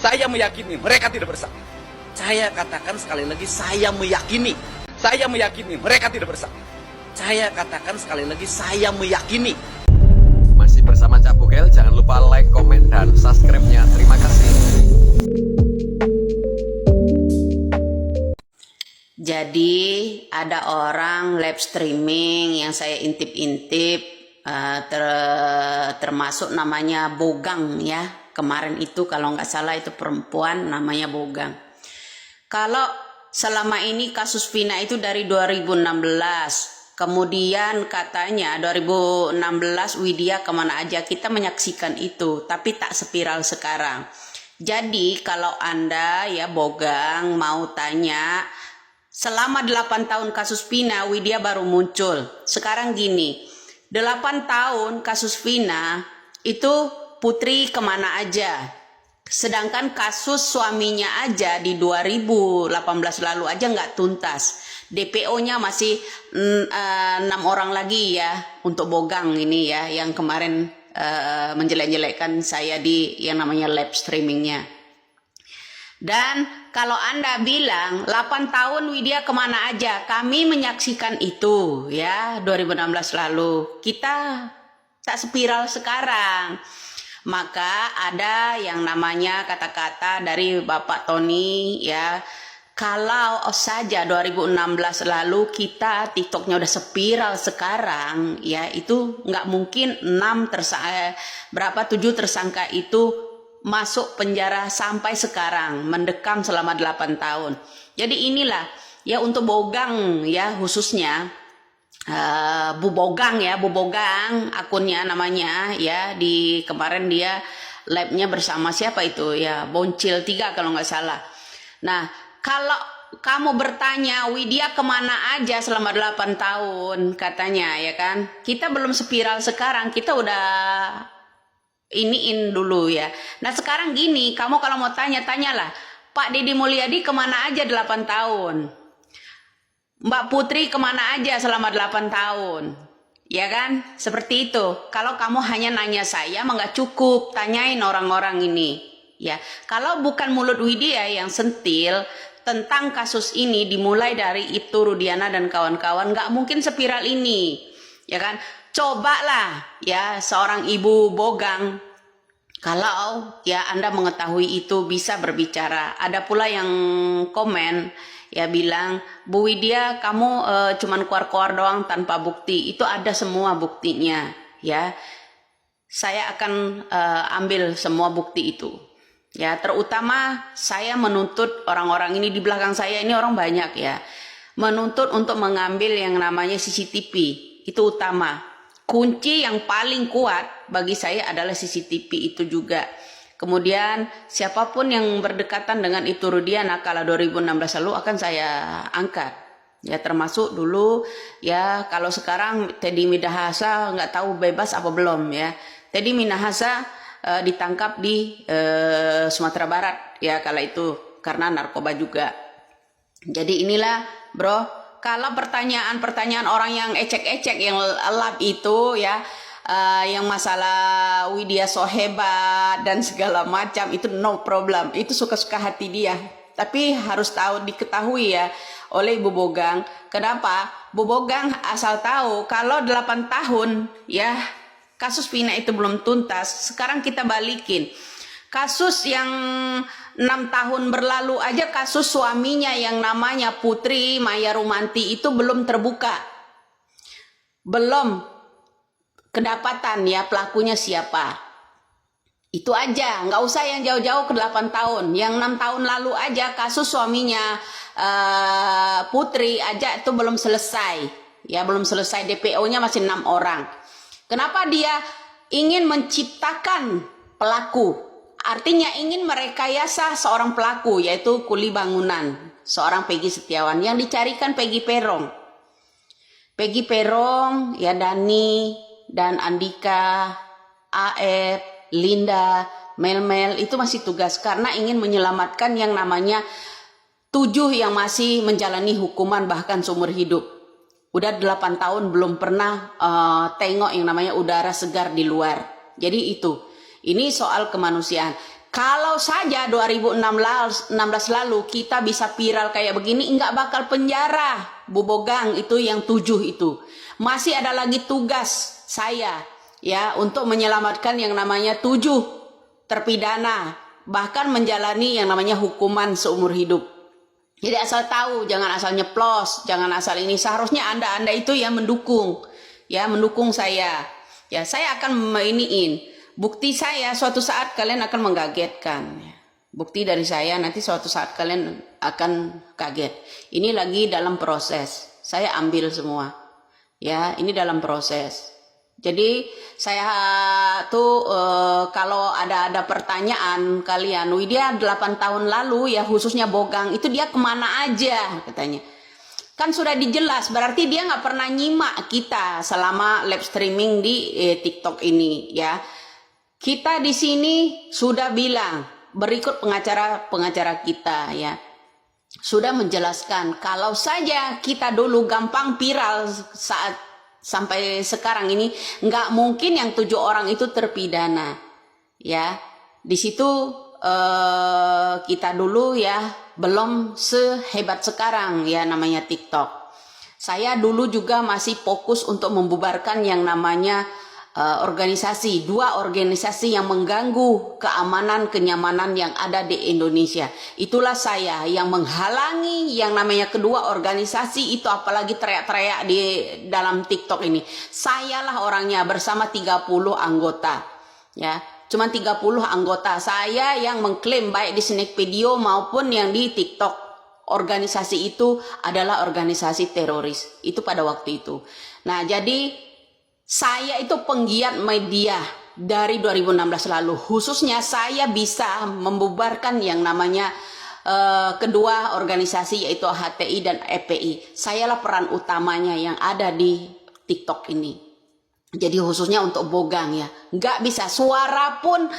Saya meyakini mereka tidak bersalah. Saya katakan sekali lagi, saya meyakini mereka tidak bersalah. Saya katakan sekali lagi, saya meyakini. Masih bersama Cak Bukel, jangan lupa like, komen, dan subscribe-nya. Terima kasih. Jadi ada orang live streaming yang saya intip-intip, termasuk namanya Bogang ya. Kemarin itu kalau nggak salah itu perempuan namanya Bogang. Kalau selama ini kasus Vina itu dari 2016, kemudian katanya 2016 Widya kemana aja, kita menyaksikan itu, tapi tak seviral sekarang. Jadi kalau Anda ya Bogang mau tanya, selama 8 tahun kasus Vina, Widya baru muncul. Sekarang gini, 8 tahun kasus Vina itu Putri kemana aja. Sedangkan kasus suaminya aja di 2018 lalu aja nggak tuntas. DPO-nya masih 6 orang lagi ya untuk Bogang ini ya, yang kemarin menjelek-jelekkan saya di yang namanya live streamingnya. Dan kalau Anda bilang 8 tahun Widya kemana aja, kami menyaksikan itu ya 2016 lalu. Kita tak seviral sekarang. Maka ada yang namanya kata-kata dari Bapak Tony ya, kalau saja 2016 lalu kita TikToknya udah seviral sekarang ya, itu nggak mungkin 7 tersangka itu masuk penjara sampai sekarang, mendekam selama 8 tahun. Jadi inilah ya untuk Bogang ya, khususnya Bu Bogang ya, Bu Bogang akunnya namanya ya, di kemarin dia live-nya bersama siapa itu ya, Boncil 3 kalau nggak salah. Nah kalau kamu bertanya Widya kemana aja selama 8 tahun katanya ya kan, kita belum seviral sekarang, kita udah iniin dulu ya. Nah sekarang gini, kamu kalau mau tanyalah, Pak Deddy Mulyadi kemana aja 8 tahun, Mbak Putri kemana aja selama 8 tahun, ya kan? Seperti itu. Kalau kamu hanya nanya saya, mah nggak cukup, tanyain orang-orang ini, ya. Kalau bukan mulut Widya yang sentil tentang kasus ini, dimulai dari Ibtu Rudiana dan kawan-kawan, nggak mungkin seviral ini, ya kan? Cobalah, ya, seorang ibu Bogang, kalau ya Anda mengetahui itu bisa berbicara. Ada pula yang komen ya bilang, Bu Widya kamu cuman keluar-keluar doang tanpa bukti. Itu ada semua buktinya ya. Saya akan ambil semua bukti itu. Ya, terutama saya menuntut orang-orang ini di belakang saya ini, orang banyak ya. Menuntut untuk mengambil yang namanya CCTV. Itu utama. Kunci yang paling kuat bagi saya adalah CCTV itu juga. Kemudian siapapun yang berdekatan dengan Ibtu Rudiana kala 2016 lalu akan saya angkat. Ya termasuk dulu ya, kalau sekarang Teddy Minahasa nggak tahu bebas apa belum ya. Teddy Minahasa ditangkap di Sumatera Barat ya kala itu karena narkoba juga. Jadi inilah bro, kalau pertanyaan-pertanyaan orang yang ecek-ecek yang lap itu ya, yang masalah Widya so hebat dan segala macam, itu no problem, itu suka-suka hati dia. Tapi harus diketahui ya oleh Ibu Bogang. Kenapa? Bu Bogang asal tahu kalau 8 tahun ya kasus Vina itu belum tuntas, sekarang kita balikin. Kasus yang 6 tahun berlalu aja, kasus suaminya yang namanya Putri Maya Rumanti itu belum terbuka. Belum kedapatan ya pelakunya siapa. Itu aja, nggak usah yang jauh-jauh ke 8 tahun. Yang 6 tahun lalu aja kasus suaminya Putri aja itu belum selesai. Ya belum selesai, DPO-nya masih 6 orang. Kenapa dia ingin menciptakan pelaku? Artinya ingin merekayasa seorang pelaku, yaitu kuli bangunan, seorang Peggy Setiawan, yang dicarikan Peggy Perong. Peggy Perong, ya Dani, dan Andika, Aep, Linda, Mel itu masih tugas karena ingin menyelamatkan yang namanya 7 yang masih menjalani hukuman bahkan seumur hidup. Udah 8 tahun belum pernah tengok yang namanya udara segar di luar. Jadi itu. Ini soal kemanusiaan. Kalau saja 2016 lalu kita bisa viral kayak begini, nggak bakal penjara. Bu Bogang itu yang 7 itu. Masih ada lagi tugas saya ya untuk menyelamatkan yang namanya 7 terpidana, bahkan menjalani yang namanya hukuman seumur hidup. Jadi asal tahu, jangan asal nyeplos, jangan asal ini. Seharusnya Anda itu yang mendukung saya. Ya, saya akan iniin. Bukti saya suatu saat kalian akan mengagetkan. Bukti dari saya nanti suatu saat kalian akan kaget. Ini lagi dalam proses. Saya ambil semua. Ya, ini dalam proses. Jadi saya tuh kalau ada pertanyaan kalian, Widya 8 tahun lalu ya khususnya Bogang itu dia kemana aja katanya. Kan sudah dijelas, berarti dia nggak pernah nyimak kita selama live streaming di TikTok ini ya. Kita di sini sudah bilang, berikut pengacara kita ya, sudah menjelaskan kalau saja kita dulu gampang viral saat sampai sekarang ini, nggak mungkin yang 7 orang itu terpidana ya. Di situ kita dulu ya belum sehebat sekarang ya namanya TikTok. Saya dulu juga masih fokus untuk membubarkan yang namanya organisasi, 2 organisasi yang mengganggu keamanan kenyamanan yang ada di Indonesia. Itulah saya yang menghalangi yang namanya kedua organisasi itu, apalagi teriak-teriak di dalam TikTok ini. Sayalah orangnya bersama 30 anggota ya. Cuma 30 anggota saya yang mengklaim baik di Snack Video maupun yang di TikTok. Organisasi itu adalah organisasi teroris. Itu pada waktu itu. Nah, jadi saya itu penggiat media dari 2016 lalu. Khususnya saya bisa membubarkan yang namanya kedua organisasi yaitu HTI dan EPI. Sayalah peran utamanya yang ada di TikTok ini. Jadi khususnya untuk Bogang ya. Nggak bisa suara pun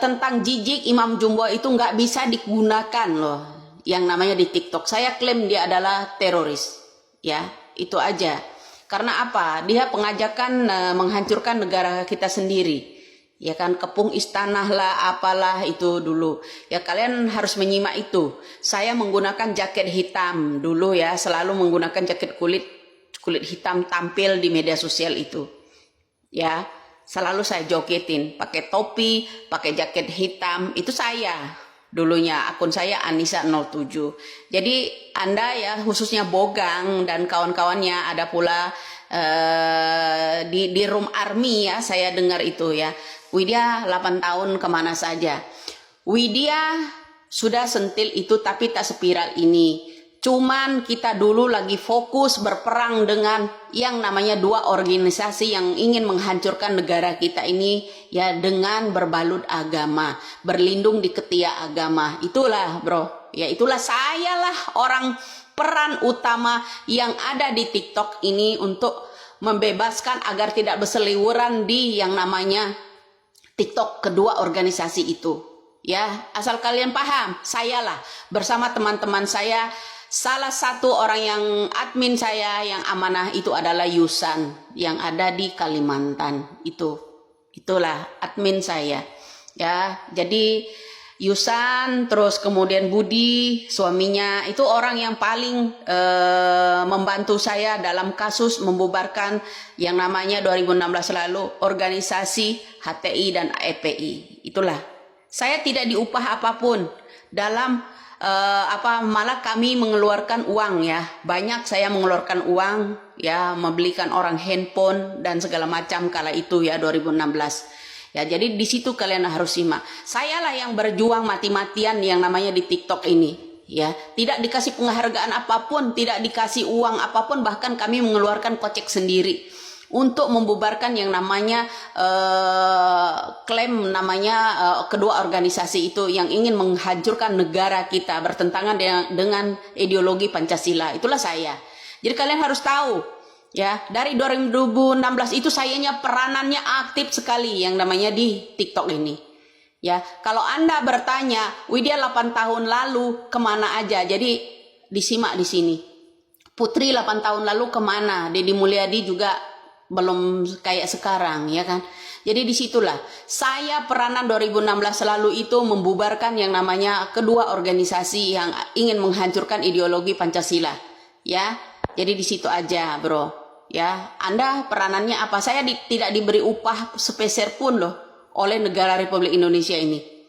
tentang Jijik Imam Jumbo itu nggak bisa digunakan loh. Yang namanya di TikTok. Saya klaim dia adalah teroris. Ya, itu aja. Karena apa? Dia pengajakan menghancurkan negara kita sendiri. Ya kan, kepung istana lah, apalah itu dulu. Ya kalian harus menyimak itu. Saya menggunakan jaket hitam dulu ya, selalu menggunakan jaket kulit hitam tampil di media sosial itu. Ya, selalu saya jogetin, pakai topi, pakai jaket hitam, itu saya. Dulunya akun saya Anissa 07. Jadi Anda ya khususnya Bogang dan kawan-kawannya, ada pula di Room Army ya, saya dengar itu ya. Widya 8 tahun kemana saja. Widya sudah sentil itu tapi tak sepiral ini. Cuman kita dulu lagi fokus berperang dengan yang namanya 2 organisasi yang ingin menghancurkan negara kita ini ya, dengan berbalut agama, berlindung di ketiak agama. Itulah bro, ya itulah saya lah orang peran utama yang ada di TikTok ini untuk membebaskan agar tidak berseliweran di yang namanya TikTok kedua organisasi itu. Ya, asal kalian paham, saya lah bersama teman-teman saya. Salah satu orang yang admin saya yang amanah itu adalah Yusan yang ada di Kalimantan. Itulah admin saya. Ya, jadi Yusan terus kemudian Budi suaminya itu orang yang paling membantu saya dalam kasus membubarkan yang namanya 2016 lalu organisasi HTI dan EPI. Itulah. Saya tidak diupah apapun dalam malah kami mengeluarkan uang ya, banyak saya mengeluarkan uang ya, membelikan orang handphone dan segala macam kala itu ya 2016 ya. Jadi di situ kalian harus simak, sayalah yang berjuang mati-matian yang namanya di TikTok ini ya, tidak dikasih penghargaan apapun, tidak dikasih uang apapun, bahkan kami mengeluarkan kocek sendiri untuk membubarkan yang namanya klaim namanya kedua organisasi itu yang ingin menghancurkan negara kita, bertentangan dengan ideologi Pancasila. Itulah saya. Jadi kalian harus tahu ya, dari 2016 itu sayanya peranannya aktif sekali yang namanya di TikTok ini. Ya, kalau Anda bertanya, Widya 8 tahun lalu kemana aja? Jadi disimak di sini. Putri 8 tahun lalu kemana? Deddy Mulyadi juga belum kayak sekarang ya kan. Jadi disitulah saya peranan 2016 lalu itu membubarkan yang namanya kedua organisasi yang ingin menghancurkan ideologi Pancasila. Ya, jadi di situ aja, bro. Ya, Anda peranannya apa? Saya tidak diberi upah sepeser pun loh oleh negara Republik Indonesia ini.